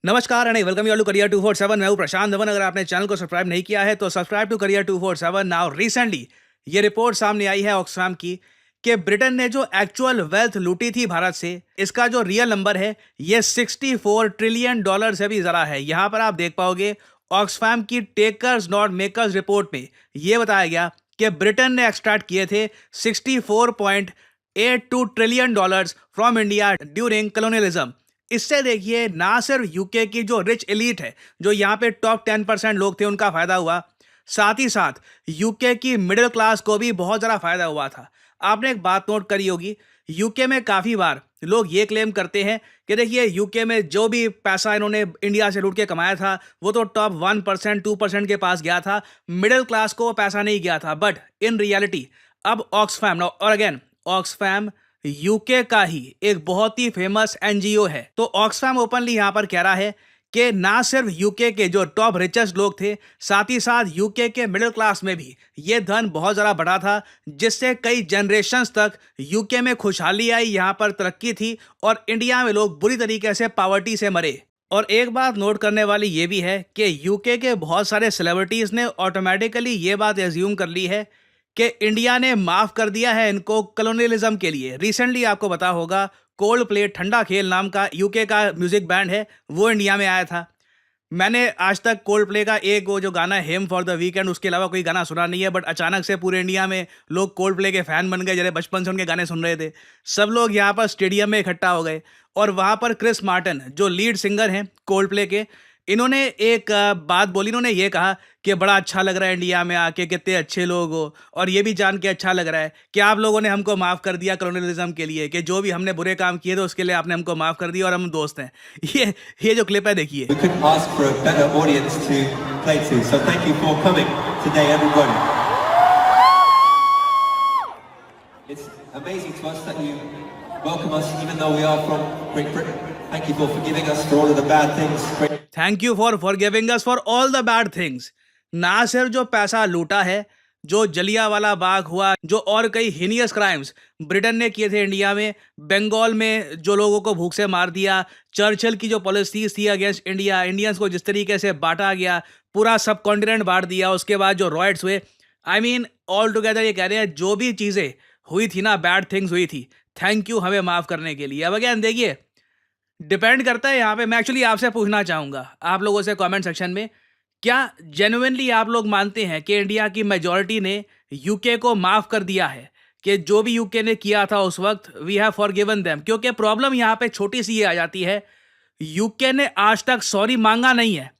नमस्कार and welcome you all to career 247। मैं हूं प्रशांत धवन। अगर आपने चैनल को सब्सक्राइब नहीं किया है तो subscribe to career 247 now. Recently ये रिपोर्ट सामने आई है ऑक्सफैम की कि ब्रिटेन ने जो एक्चुअल वेल्थ लूटी थी भारत से, इसका जो रियल नंबर है ये 64 ट्रिलियन डॉलर से भी ज़रा है। यहां पर आप देख पाओगे ऑक्सफैम की टेकर्स नॉट मेकर्स रिपोर्ट में ये बताया गया कि ब्रिटेन ने एक्सट्रैक्ट किए थे 64.82 trillion dollars from India during colonialism. इससे देखिए ना सिर्फ यूके की जो रिच एलीट है, जो यहाँ पे टॉप 10% लोग थे, उनका फायदा हुआ, साथ ही साथ यूके की मिडिल क्लास को भी बहुत ज़्यादा फायदा हुआ था। आपने एक बात नोट करी होगी, यूके में काफ़ी बार लोग ये क्लेम करते हैं कि देखिए यूके में जो भी पैसा इन्होंने इंडिया से लूट के कमाया था वो तो टॉप 1% 2% के पास गया था, मिडिल क्लास को वो पैसा नहीं गया था। बट इन रियलिटी अब ऑक्सफैम और अगेन ऑक्सफैम यूके का ही एक बहुत ही फेमस एनजीओ है, तो ऑक्सफैम ओपनली यहां पर कह रहा है कि ना सिर्फ यूके के जो टॉप रिचेस्ट लोग थे, साथ ही साथ यूके के मिडिल क्लास में भी ये धन बहुत ज़्यादा बढ़ा था, जिससे कई जनरेशन्स तक यूके में खुशहाली आई, यहाँ पर तरक्की थी और इंडिया में लोग बुरी तरीके से पॉवर्टी से मरे। और एक बात नोट करने वाली ये भी है कि यूके के बहुत सारे सेलिब्रिटीज़ ने ऑटोमेटिकली ये बात एज्यूम कर ली है कि इंडिया ने माफ़ कर दिया है इनको कलोनियलिज्म के लिए। रिसेंटली आपको पता होगा कोल्ड प्ले ठंडा खेल नाम का यूके का म्यूज़िक बैंड है, वो इंडिया में आया था। मैंने आज तक कोल्ड प्ले का एक वो जो गाना है हेम फॉर द वीकेंड, उसके अलावा कोई गाना सुना नहीं है। बट अचानक से पूरे इंडिया में लोग कोल्ड प्ले के फ़ैन बन गए, जैसे बचपन से उनके गाने सुन रहे थे। सब लोग यहाँ पर स्टेडियम में इकट्ठा हो गए और वहाँ पर क्रिस मार्टिन जो लीड सिंगर हैं कोल्ड प्ले के, इन्होंने एक बात बोली। इन्होंने ये कहा कि बड़ा अच्छा लग रहा है इंडिया में आके, कितने अच्छे लोग हो, और ये भी जान के अच्छा लग रहा है कि आप लोगों ने हमको माफ़ कर दिया कलोनियलिज्म के लिए, कि जो भी हमने बुरे काम किए थे उसके लिए आपने हमको माफ़ कर दिया और हम दोस्त हैं। ये जो क्लिप है देखिए। We couldn't ask for a better audience to play to, so thank you for coming today, everybody. It's amazing to us that you welcome us, even though we are from Great Britain. Thank you for forgiving us for all of the bad things. Thank you for forgiving us for all the bad things. ना सिर्फ जो पैसा लूटा है, जो जलियांवाला बाग हुआ, जो और कई हीनियस क्राइम्स ब्रिटेन ने किए थे इंडिया में, बंगाल में जो लोगों को भूख से मार दिया, चर्चिल की जो पॉलिसीज थी अगेंस्ट इंडिया, इंडियंस को जिस तरीके से बांटा गया, पूरा सब कॉन्टिनेंट बांट दिया, उसके बाद जो रॉयट्स हुए, आई मीन ऑल टुगेदर ये कह रहे हैं जो भी चीज़ें हुई थी ना, बैड थिंग्स हुई थी, थैंक यू हमें माफ़ करने के लिए। अब अगेन देखिए, डिपेंड करता है यहाँ पे। मैं एक्चुअली आपसे पूछना चाहूँगा आप लोगों से कमेंट सेक्शन में, क्या जेन्युइनली आप लोग मानते हैं कि इंडिया की मेजॉरिटी ने यूके को माफ़ कर दिया है, कि जो भी यूके ने किया था उस वक्त वी हैव फॉरगिवन देम? क्योंकि प्रॉब्लम यहाँ पे छोटी सी ये आ जाती है, यूके ने आज तक सॉरी मांगा नहीं है।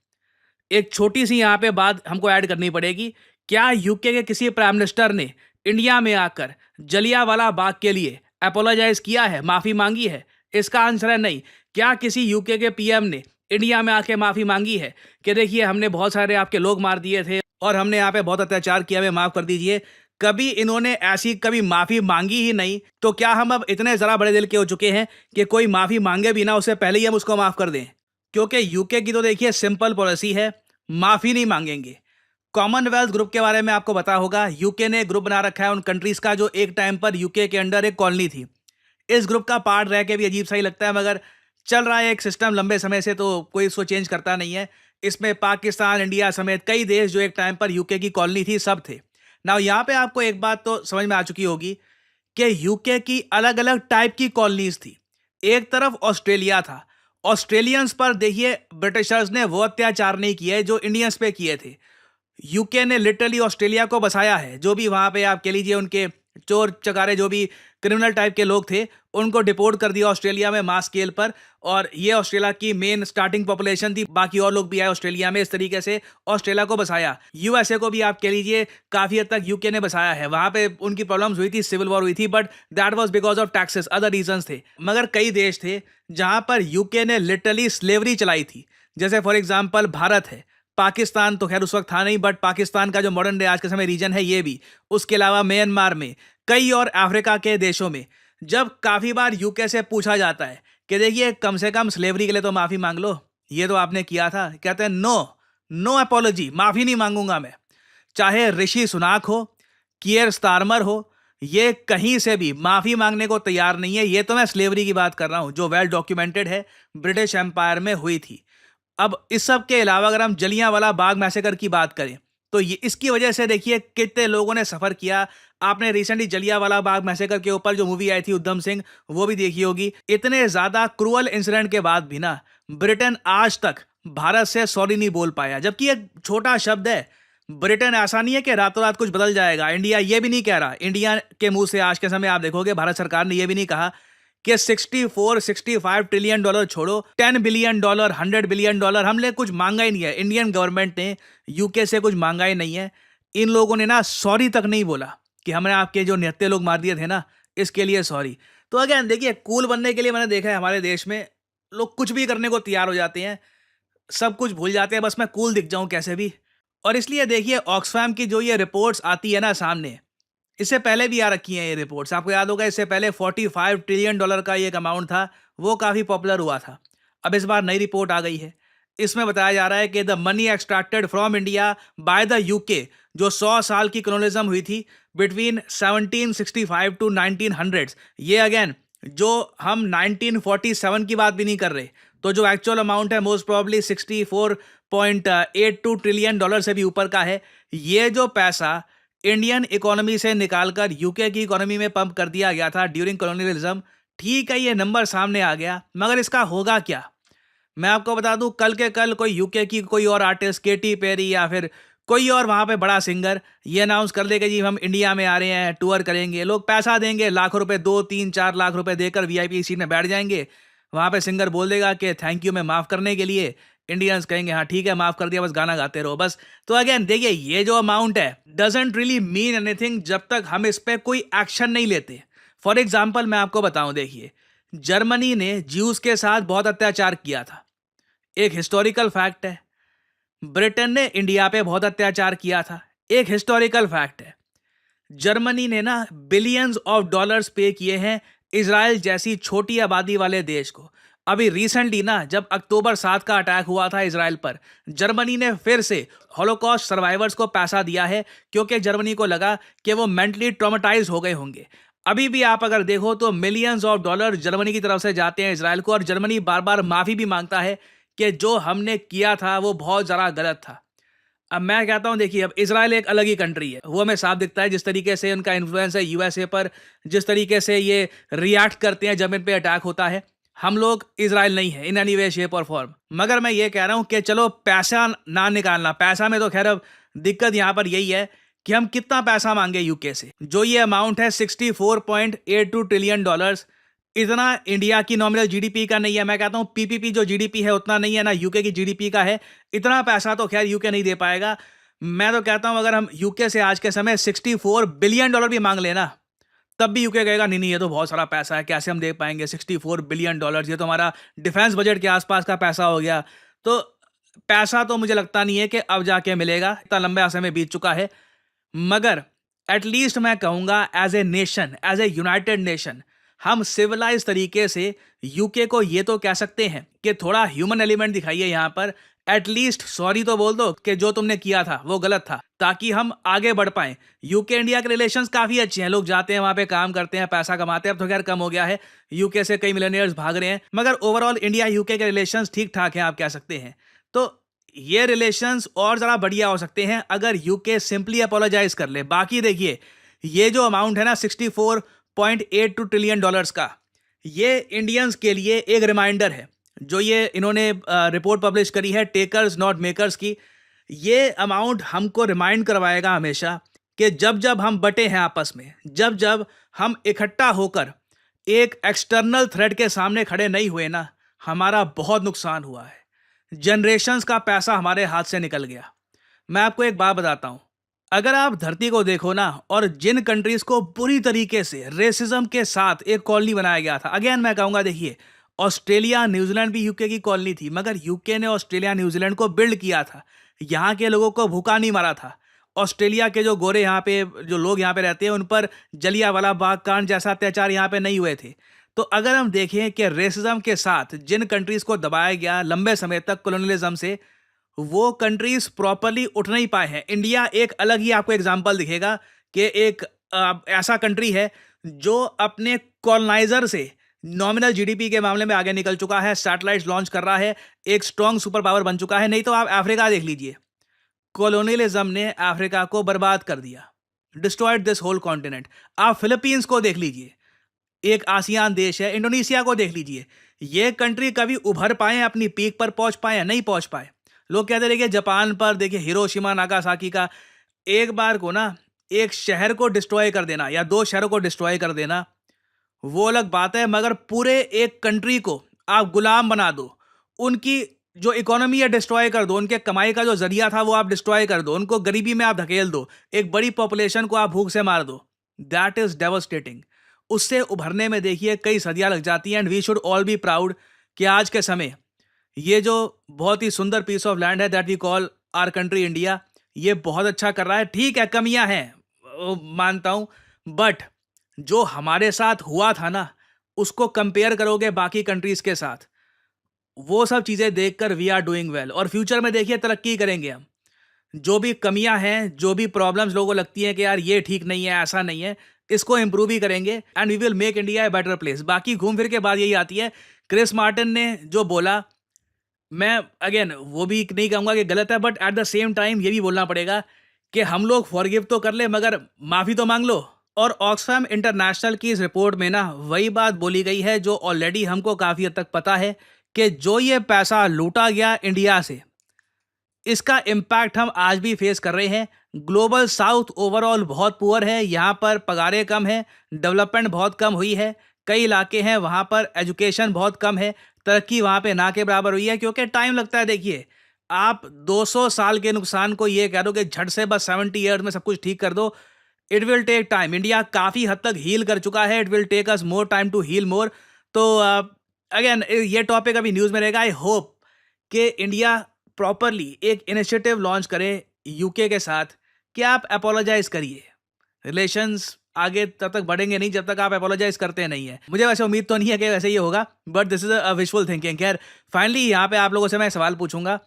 एक छोटी सी यहाँ पे बात हमको ऐड करनी पड़ेगी, क्या यूके के किसी प्राइम मिनिस्टर ने इंडिया में आकर जलियांवाला बाग के लिए अपोलोजाइज किया है, माफ़ी मांगी है? इसका आंसर है नहीं। क्या किसी यूके के पीएम ने इंडिया में आके माफ़ी मांगी है कि देखिए हमने बहुत सारे आपके लोग मार दिए थे और हमने यहाँ पे बहुत अत्याचार किया, हमें माफ़ कर दीजिए? कभी इन्होंने ऐसी कभी माफ़ी मांगी ही नहीं। तो क्या हम अब इतने ज़रा बड़े दिल के हो चुके हैं कि कोई माफ़ी मांगे भी ना उससे पहले ही हम उसको माफ़ कर दें? क्योंकि यूके की तो देखिए सिंपल पॉलिसी है, माफ़ी नहीं मांगेंगे। कॉमनवेल्थ ग्रुप के बारे में आपको पता होगा, यूके ने ग्रुप बना रखा है उन कंट्रीज़ का जो एक टाइम पर यूके के अंडर एक कॉलोनी थी। इस ग्रुप का पार्ट रह के भी अजीब सा ही लगता है, मगर चल रहा है एक सिस्टम लंबे समय से, तो कोई इसको चेंज करता नहीं है। इसमें पाकिस्तान, इंडिया समेत कई देश जो एक टाइम पर यूके की कॉलोनी थी, सब थे। ना यहाँ पे आपको एक बात तो समझ में आ चुकी होगी कि यूके की अलग अलग टाइप की कॉलोनीज थी। एक तरफ ऑस्ट्रेलिया था, ऑस्ट्रेलियंस पर देखिए ब्रिटिशर्स ने वो अत्याचार नहीं किए जो इंडियंस पे किए थे। यूके ने लिटरली ऑस्ट्रेलिया को बसाया है। जो भी वहाँ पे आप कह लीजिए उनके चोर चकारे, जो भी क्रिमिनल टाइप के लोग थे, उनको डिपोर्ट कर दिया ऑस्ट्रेलिया में मास स्केल पर। और ये ऑस्ट्रेलिया की मेन स्टार्टिंग पॉपुलेशन थी, बाकी और लोग भी आए ऑस्ट्रेलिया में। इस तरीके से ऑस्ट्रेलिया को बसाया। यूएसए को भी आप कह लीजिए काफ़ी हद तक यूके ने बसाया है। वहाँ पे उनकी प्रॉब्लम्स हुई थी, सिविल वॉर हुई थी, but that was because of taxes, other reasons थे। मगर कई देश थे जहाँ पर यूके ने लिटरली स्लेवरी चलाई थी। जैसे फॉर एग्जाम्पल भारत है, पाकिस्तान तो खैर उस वक्त था नहीं, बट पाकिस्तान का जो मॉडर्न डे आज के समय रीजन है ये भी, उसके अलावा म्यांमार में, कई और अफ्रीका के देशों में, जब काफ़ी बार यूके से पूछा जाता है कि देखिए कम से कम स्लेवरी के लिए तो माफ़ी मांग लो, ये तो आपने किया था, कहते हैं नो, नो अपोलॉजी, माफ़ी नहीं मांगूंगा मैं। चाहे ऋषि सुनाक हो, कियर स्टारमर हो, ये कहीं से भी माफ़ी मांगने को तैयार नहीं है। ये तो मैं स्लेवरी की बात कर रहा हूँ जो वेल डॉक्यूमेंटेड है, ब्रिटिश एम्पायर में हुई थी। अब इस सब के अलावा अगर हम जलियांवाला बाग मैसेकर की बात करें तो ये इसकी वजह से देखिए कितने लोगों ने सफर किया। आपने रिसेंटली जलियांवाला बाग मैसेकर के ऊपर जो मूवी आई थी उधम सिंह, वो भी देखी होगी। इतने ज्यादा क्रूअल इंसिडेंट के बाद भी ना ब्रिटेन आज तक भारत से सॉरी नहीं बोल पाया, जबकि एक छोटा शब्द है। ब्रिटेन ऐसा नहीं है कि रातों रात कुछ बदल जाएगा। इंडिया ये भी नहीं कह रहा, इंडिया के मुंह से आज के समय आप देखोगे भारत सरकार ने ये भी नहीं कहा कि 64-65 ट्रिलियन डॉलर छोड़ो, 10 बिलियन डॉलर, 100 बिलियन डॉलर हमने कुछ मांगा ही नहीं है। इंडियन गवर्नमेंट ने यूके से कुछ मांगा ही नहीं है। इन लोगों ने ना सॉरी तक नहीं बोला कि हमने आपके जो निहत्थे लोग मार दिए थे ना, इसके लिए सॉरी। तो अगेन देखिए, कूल बनने के लिए मैंने देखा है हमारे देश में लोग कुछ भी करने को तैयार हो जाते हैं, सब कुछ भूल जाते हैं, बस मैं कूल दिख जाऊं कैसे भी। और इसलिए देखिए ऑक्सफैम की जो ये रिपोर्ट्स आती है ना सामने, इससे पहले भी आ रखी हैं ये रिपोर्ट्स। आपको याद होगा इससे पहले 45 ट्रिलियन डॉलर का ये एक अमाउंट था, वो काफ़ी पॉपुलर हुआ था। अब इस बार नई रिपोर्ट आ गई है, इसमें बताया जा रहा है कि the money extracted from India by the UK, जो 100 साल की कॉलोनिज्म हुई थी बिटवीन 1765 टू 1900, ये अगेन जो हम 1947 की बात भी नहीं कर रहे, तो जो एक्चुअल अमाउंट है मोस्ट प्रॉब्ली 64.82 ट्रिलियन डॉलर से भी ऊपर का है। ये जो पैसा इंडियन इकोनॉमी से निकालकर यूके की इकोनॉमी में पंप कर दिया गया था ड्यूरिंग कॉलोनियलिज्म, ठीक है ये नंबर सामने आ गया, मगर इसका होगा क्या? मैं आपको बता दूं, कल के कल कोई यूके की कोई और आर्टिस्ट, केटी पेरी या फिर कोई और वहां पे बड़ा सिंगर ये अनाउंस कर देगा जी हम इंडिया में आ रहे हैं, टूर करेंगे, लोग पैसा देंगे लाखों रुपए, 2-3-4 लाख रुपए देकर वीआईपी सीट में बैठ जाएंगे। वहां पे सिंगर बोल देगा कि थैंक यू मैं माफ करने के लिए, इंडियंस कहेंगे हाँ ठीक है माफ कर दिया, बस गाना गाते रहो बस। तो अगेन देखिए ये जो अमाउंट है डजंट रियली मीन एनीथिंग जब तक हम इस पे कोई एक्शन नहीं लेते। फॉर एग्जाम्पल मैं आपको बताऊं, देखिए जर्मनी ने ज्यूज के साथ बहुत अत्याचार किया था, एक हिस्टोरिकल फैक्ट है। ब्रिटेन ने इंडिया पे बहुत अत्याचार किया था, एक हिस्टोरिकल फैक्ट है। जर्मनी ने ना बिलियंस ऑफ डॉलर्स पे किए हैं इजराइल जैसी छोटी आबादी वाले देश को। अभी रिसेंटली ना जब अक्टूबर 7 का अटैक हुआ था इजराइल पर, जर्मनी ने फिर से हॉलोकॉस्ट सर्वाइवर्स को पैसा दिया है, क्योंकि जर्मनी को लगा कि वो मेंटली ट्रॉमेटाइज हो गए होंगे। अभी भी आप अगर देखो तो मिलियंस ऑफ डॉलर जर्मनी की तरफ से जाते हैं इजराइल को, और जर्मनी बार बार माफी भी मांगता है कि जो हमने किया था वो बहुत ज़्यादा गलत था। अब मैं कहता हूं देखिए, अब इजराइल एक अलग ही कंट्री है, वो हमें साफ दिखता है जिस तरीके से उनका इन्फ्लुएंस है यूएसए पर, जिस तरीके से ये रिएक्ट करते हैं जब इन पे अटैक होता है। हम लोग इजराइल नहीं है इन एनी वे शेप और फॉर्म। मगर मैं ये कह रहा हूं कि चलो पैसा ना निकालना, पैसा में तो खैर अब दिक्कत यहां पर यही है कि हम कितना पैसा मांगे यूके से। जो ये अमाउंट है 64.82 ट्रिलियन डॉलर्स, इतना इंडिया की नॉमिनल जीडीपी का नहीं है। मैं कहता हूं पीपीपी जो जीडीपी है उतना नहीं है, ना यूके की जीडीपी का है। इतना पैसा तो खैर यूके नहीं दे पाएगा। मैं तो कहता हूं अगर हम यूके से आज के समय 64 बिलियन डॉलर भी मांग लेना, तब भी यूके कहेगा नहीं नहीं ये तो बहुत सारा पैसा है, कैसे हम दे पाएंगे 64 बिलियन डॉलर, ये तो हमारा डिफेंस बजट के आसपास का पैसा हो गया। तो पैसा तो मुझे लगता नहीं है कि अब जाके मिलेगा, इतना लंबे समय बीत चुका है। मगर एटलीस्ट मैं कहूंगा as a nation, as a united nation, हम सिविलाइज तरीके से यूके को ये तो कह सकते हैं कि थोड़ा ह्यूमन एलिमेंट दिखाइए यहाँ पर, एटलीस्ट सॉरी तो बोल दो कि जो तुमने किया था वो गलत था, ताकि हम आगे बढ़ पाएं। यूके इंडिया के रिलेशंस काफी अच्छे हैं, लोग जाते हैं वहां पे काम करते हैं, पैसा कमाते हैं। अब तो खैर कम हो गया है, यूके से कई मिलियनियर्स भाग रहे हैं, मगर ओवरऑल इंडिया यूके के रिलेशंस ठीक ठाक हैं आप कह सकते हैं। तो ये रिलेशंस और जरा बढ़िया हो सकते हैं अगर यूके सिंपली अपोलोजाइज कर ले। बाकी देखिए ये जो अमाउंट है ना 64.82 ट्रिलियन डॉलर्स का, ये इंडियंस के लिए एक रिमाइंडर है। जो ये इन्होंने रिपोर्ट पब्लिश करी है टेकर्स नॉट मेकर्स की, ये अमाउंट हमको रिमाइंड करवाएगा हमेशा कि जब जब हम बटे हैं आपस में, जब जब हम इकट्ठा होकर एक एक्सटर्नल थ्रेट के सामने खड़े नहीं हुए ना, हमारा बहुत नुकसान हुआ है। जनरेशंस का पैसा हमारे हाथ से निकल गया। मैं आपको एक बात बताता हूं, अगर आप धरती को देखो ना, और जिन कंट्रीज को बुरी तरीके से रेसिज्म के साथ एक कॉलोनी बनाया गया था, अगेन मैं कहूंगा देखिए ऑस्ट्रेलिया न्यूजीलैंड भी यूके की कॉलोनी थी, मगर यूके ने ऑस्ट्रेलिया न्यूजीलैंड को बिल्ड किया था, यहाँ के लोगों को भूखा नहीं मारा था। ऑस्ट्रेलिया के जो गोरे यहाँ पे जो लोग यहाँ पे रहते हैं उन पर जलियांवाला बाग कांड जैसा अत्याचार यहाँ पे नहीं हुए थे। तो अगर हम देखें कि रेसिज्म के साथ जिन कंट्रीज को दबाया गया लंबे समय तक कॉलोनियलिज्म से, वो कंट्रीज प्रॉपरली उठ नहीं पाए हैं। इंडिया एक अलग ही आपको एग्जांपल दिखेगा कि एक ऐसा कंट्री है जो अपने कॉलोनाइजर से नॉमिनल जीडीपी के मामले में आगे निकल चुका है, सैटेलाइट्स लॉन्च कर रहा है, एक स्ट्रॉन्ग सुपर पावर बन चुका है। नहीं तो आप अफ्रीका देख लीजिए, कॉलोनियलिज्म ने अफ्रीका को बर्बाद कर दिया, डिस्ट्रॉयड दिस होल कॉन्टिनेंट। आप फिलीपींस को देख लीजिए, एक आसियान देश है, इंडोनेशिया को देख लीजिए, ये कंट्री कभी उभर पाए, अपनी पीक पर पहुंच पाए? नहीं पहुंच पाए। लोग कहते रहे कि जापान पर देखिए, हिरोशिमा नागासाकी का, एक बार को ना एक शहर को डिस्ट्रॉय कर देना या दो शहरों को डिस्ट्रॉय कर देना वो अलग बात है, मगर पूरे एक कंट्री को आप गुलाम बना दो, उनकी जो इकोनॉमी है डिस्ट्रॉय कर दो, उनके कमाई का जो जरिया था वो आप डिस्ट्रॉय कर दो, उनको गरीबी में आप धकेल दो, एक बड़ी पॉपुलेशन को आप भूख से मार दो, दैट इज डेवास्टेटिंग। उससे उभरने में देखिए कई सदियां लग जाती हैं। And we should all be proud कि आज के समय ये जो बहुत ही सुंदर पीस ऑफ लैंड है that we call our country India, ये बहुत अच्छा कर रहा है। ठीक है, कमियां हैं, मानता हूं, बट जो हमारे साथ हुआ था ना, उसको कंपेयर करोगे बाकी कंट्रीज के साथ, वो सब चीजें देखकर वी आर डूइंग वेल। और फ्यूचर में देखिए तरक्की करेंगे हम। जो भी कमियां हैं, जो भी प्रॉब्लम्स लोगों को लगती हैं कि यार ये ठीक नहीं है, ऐसा नहीं है, इसको इंप्रूव ही करेंगे and we will make India a better place. बाकी घूम फिर के बाद यही आती है, क्रिस मार्टिन ने जो बोला, मैं अगेन वो भी नहीं कहूंगा कि गलत है, but at the same time ये भी बोलना पड़ेगा कि हम लोग फॉरगिव तो कर ले मगर माफी तो मांग लो। और ऑक्सफैम इंटरनेशनल की इस रिपोर्ट में ना वही बात बोली गई है जो ऑलरेडी हमको काफी हद तक पता है, कि जो ये पैसा लूटा गया इंडिया से, इसका इम्पैक्ट हम आज भी फेस कर रहे हैं। ग्लोबल साउथ ओवरऑल बहुत पुअर है, यहाँ पर पगारें कम है, डेवलपमेंट बहुत कम हुई है, कई इलाके हैं वहाँ पर एजुकेशन बहुत कम है, तरक्की वहाँ पे ना के बराबर हुई है, क्योंकि टाइम लगता है। देखिए, आप 200 साल के नुकसान को ये कह दो कि झट से बस 70 ईयर्स में सब कुछ ठीक कर दो, it will take time. India काफ़ी हद तक हील कर चुका है, it will take us more time to heal more. तो अगेन ये टॉपिक अभी न्यूज़ में रहेगा। आई होप कि इंडिया प्रॉपरली एक इनिशिएटिव लॉन्च करे यूके के साथ कि आप अपोलोजाइज करिए। रिलेशंस आगे तब तक बढ़ेंगे नहीं जब तक आप अपोलोजाइज करते नहीं है। मुझे वैसे उम्मीद तो नहीं है कि वैसे ये होगा, but this is a visual thinking. खैर, फाइनली यहाँ पे आप लोगों से मैं सवाल पूछूंगा,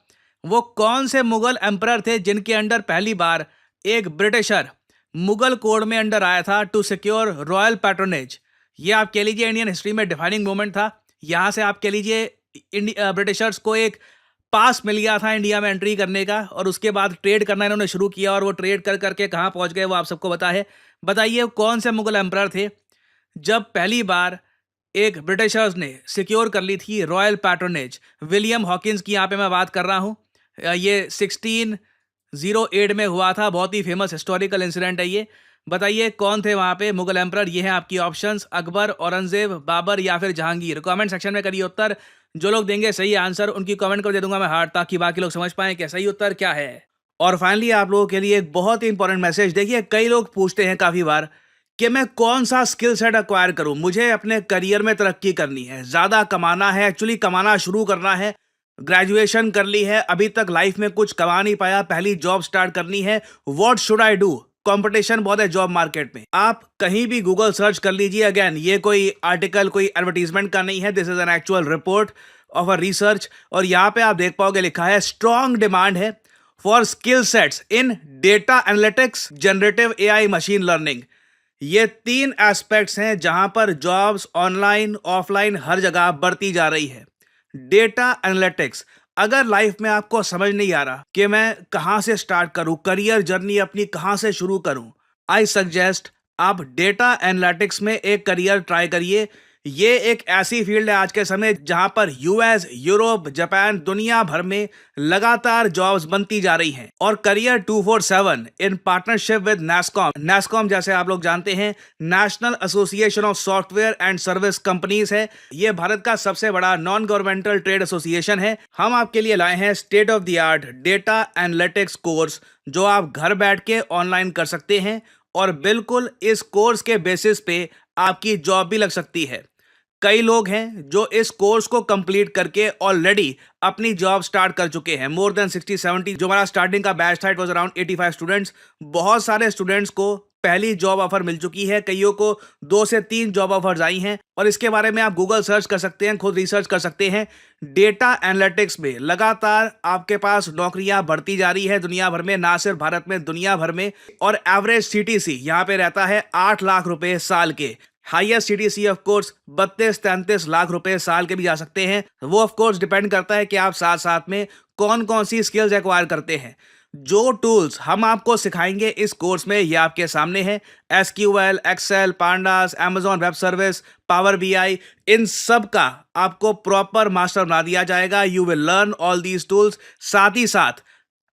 वो कौन से मुगल एम्परर थे जिनके अंडर पहली बार एक ब्रिटिशर मुगल कोड में अंडर आया था टू सिक्योर रॉयल पैट्रोनेज? ये आप कह लीजिए इंडियन हिस्ट्री में डिफाइनिंग मोमेंट था। यहाँ से आप कह लीजिए ब्रिटिशर्स को एक पास मिल गया था इंडिया में एंट्री करने का, और उसके बाद ट्रेड करना इन्होंने शुरू किया, और वो ट्रेड कर करके कहाँ पहुँच गए वो आप सबको पता है। बताइए कौन से मुगल एम्परर थे जब पहली बार एक ब्रिटिशर्स ने सिक्योर कर ली थी रॉयल पैट्रोनेज? विलियम हॉकिंस की यहाँ पे मैं बात कर रहा हूँ। ये 1608 में हुआ था, बहुत ही फेमस हिस्टोरिकल इंसिडेंट है ये। बताइए कौन थे वहाँ पे मुगल एम्परर? ये हैं आपकी ऑप्शंस, अकबर, औरंगजेब, बाबर या फिर जहांगीर। कमेंट सेक्शन में करिए उत्तर। जो लोग देंगे सही आंसर उनकी कमेंट कर दे दूंगा मैं हार्ट, ताकि बाकी लोग समझ पाएं कि सही उत्तर क्या है। और फाइनली आप लोगों के लिए एक बहुत ही इंपॉर्टेंट मैसेज। देखिए, कई लोग पूछते हैं काफ़ी बार कि मैं कौन सा स्किल सेट एक्वायर करूं, मुझे अपने करियर में तरक्की करनी है, ज़्यादा कमाना है, एक्चुअली कमाना शुरू करना है, ग्रेजुएशन कर ली है, अभी तक लाइफ में कुछ कमा नहीं पाया, पहली जॉब स्टार्ट करनी है, what should I do? Competition बहुत है जॉब मार्केट में। आप कहीं भी गूगल सर्च कर लीजिए। अगेन, ये कोई आर्टिकल, कोई एडवर्टीजमेंट का नहीं है, this is an actual report of a research. और यहाँ पे आप देख पाओगे लिखा है स्ट्रॉन्ग डिमांड है for skill sets in data analytics, generative AI, machine learning. ये 3 एस्पेक्ट्स हैं जहां पर जॉब्स ऑनलाइन ऑफलाइन हर जगह बढ़ती जा रही है। डेटा एनालिटिक्स, अगर लाइफ में आपको समझ नहीं आ रहा कि मैं कहां से स्टार्ट करूं, करियर जर्नी अपनी कहां से शुरू करूं, आई सजेस्ट आप डेटा एनालिटिक्स में एक करियर ट्राई करिए। ये एक ऐसी फील्ड है आज के समय जहां पर यूएस, यूरोप, जापान, दुनिया भर में लगातार जॉब्स बनती जा रही हैं। और career 247 in partnership with NASSCOM, जैसे आप लोग जानते हैं, national association of software and service companies है। ये भारत का सबसे बड़ा नॉन गवर्नमेंटल ट्रेड एसोसिएशन है। हम आपके लिए लाए हैं state of the art data analytics course, जो आप घर बैठ के ऑनलाइन कर सकते हैं, और बिल्कुल इस कोर्स के बेसिस पे आपकी जॉब भी लग सकती है। कई लोग हैं जो इस कोर्स को कंप्लीट करके ऑलरेडी अपनी जॉब स्टार्ट कर चुके हैं, मोर देन 60-70। जो हमारा स्टार्टिंग का बैच था, इट वाज अराउंड 85 स्टूडेंट्स। बहुत सारे स्टूडेंट्स को पहली जॉब ऑफर मिल चुकी है, कईयों को 2 से 3 जॉब ऑफर्स आई हैं, और इसके बारे में आप गूगल सर्च कर सकते हैं, खुद रिसर्च कर सकते हैं। डेटा एनालिटिक्स में लगातार आपके पास नौकरियां बढ़ती जा रही है दुनिया भर में, ना सिर्फ भारत में, दुनिया भर में। और एवरेज सीटीसी यहाँ पे रहता है 8 लाख रुपए साल के। Highest CTC of course 32-33 lakh रुपए साल के भी जा सकते हैं। वो ऑफ कोर्स डिपेंड करता है कि आप साथ साथ में कौन कौन सी स्किल्स एक्वायर करते हैं। जो टूल्स हम आपको सिखाएंगे इस कोर्स में ये आपके सामने है। SQL, Excel, pandas, Amazon web service, power BI, इन सब का आपको प्रॉपर मास्टर बना दिया जाएगा। You will learn all these tools. साथ ही साथ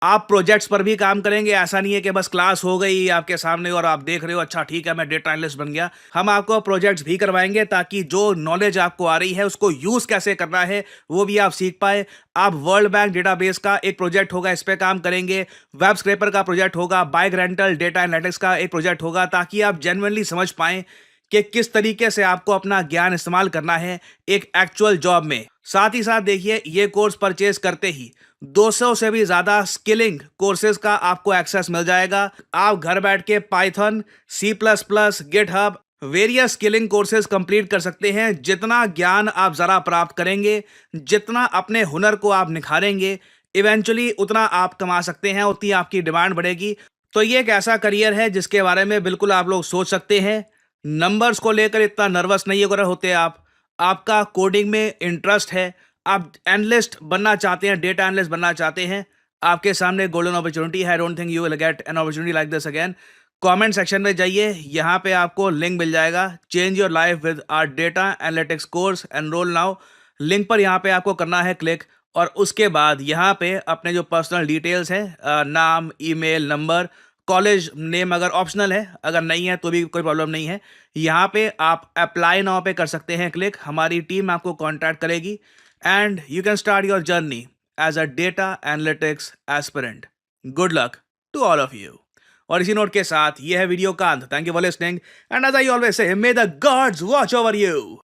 आप प्रोजेक्ट्स पर भी काम करेंगे। ऐसा नहीं है कि बस क्लास हो गई आपके सामने और आप देख रहे हो अच्छा ठीक है मैं डेटा एनालिस्ट बन गया। हम आपको प्रोजेक्ट्स भी करवाएंगे ताकि जो नॉलेज आपको आ रही है उसको यूज कैसे करना है वो भी आप सीख पाए। आप वर्ल्ड बैंक डेटाबेस का एक प्रोजेक्ट होगा, इस पे काम करेंगे। वेब स्क्रैपर का प्रोजेक्ट होगा, बाइक रेंटल डेटा एनालिटिक्स का एक प्रोजेक्ट होगा, ताकि आप जेन्युइनली समझ पाएं कि किस तरीके से आपको अपना ज्ञान इस्तेमाल करना है एक एक्चुअल जॉब में। साथ ही साथ देखिए ये कोर्स परचेज करते ही 200 से भी ज्यादा स्किलिंग कोर्सेज का आपको एक्सेस मिल जाएगा। आप घर बैठ के Python, C++, GitHub, various skilling courses complete कर सकते हैं। जितना ज्ञान आप जरा प्राप्त करेंगे, जितना अपने हुनर को आप निखारेंगे, इवेंचुअली उतना आप कमा सकते हैं, उतनी आपकी डिमांड बढ़ेगी। तो ये एक ऐसा करियर है जिसके बारे में बिल्कुल आप लोग सोच सकते हैं। नंबर्स को लेकर इतना नर्वस नहीं होते आप। आपका कोडिंग में इंटरेस्ट है, आप एनालिस्ट बनना चाहते हैं, डेटा एनालिस्ट बनना चाहते हैं, आपके सामने गोल्डन अपॉर्चुनिटी है। I don't think you will get an opportunity like this again. Comment section में जाइए, यहाँ पे आपको लिंक मिल जाएगा, change your life with our data analytics course, enrol now. Link पर यहाँ पे आपको करना है क्लिक, और उसके बाद यहाँ पे अपने जो पर्सनल डिटेल्स हैं, नाम, ईमेल, नंबर, कॉलेज नेम अगर ऑप्शनल है, अगर नहीं है तो भी कोई प्रॉब्लम नहीं है, यहाँ पे आप अप्लाई नाउ पे कर सकते हैं क्लिक। हमारी टीम आपको कॉन्टैक्ट करेगी and you can start your journey as a data analytics aspirant. Good luck to all of you. और इसी नोट के साथ ये है वीडियो का अंत। Thank you for listening and as I always say, may the gods watch over you.